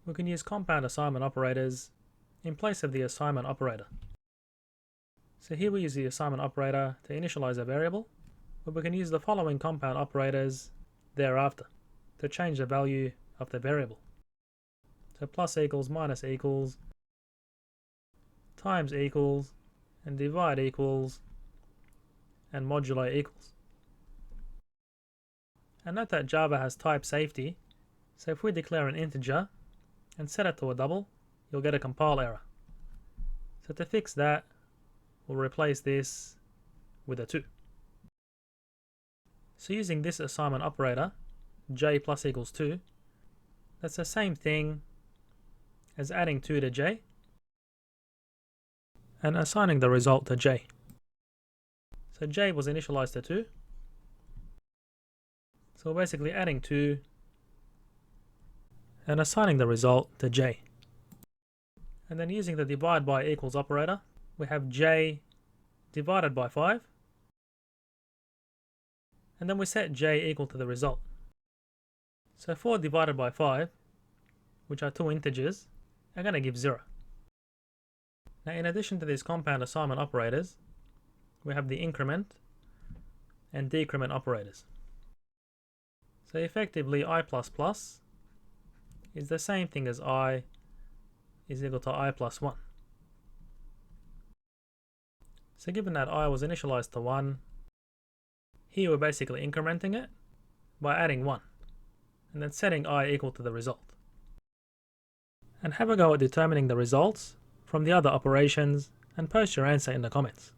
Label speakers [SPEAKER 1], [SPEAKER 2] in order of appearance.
[SPEAKER 1] we can use compound assignment operators in place of the assignment operator. So here we use the assignment operator to initialize a variable, but we can use the following compound operators thereafter to change the value of the variable. So plus equals, minus equals, times equals, and divide equals, and modulo equals. And note that Java has type safety, so if we declare an integer and set it to a double, you'll get a compile error. So to fix that, we'll replace this with a 2. So using this assignment operator, j plus equals 2, that's the same thing as adding 2 to j and assigning the result to j. So j was initialized to 2, so we're basically adding 2 and assigning the result to j. And then using the divide by equals operator, we have j divided by 5, and then we set j equal to the result. So 4 divided by 5, which are two integers, are going to give 0. Now in addition to these compound assignment operators, we have the increment and decrement operators. So effectively I++ is the same thing as I is equal to I plus 1. So given that I was initialized to 1, here we're basically incrementing it by adding 1, and then setting I equal to the result. And have a go at determining the results from the other operations and post your answer in the comments.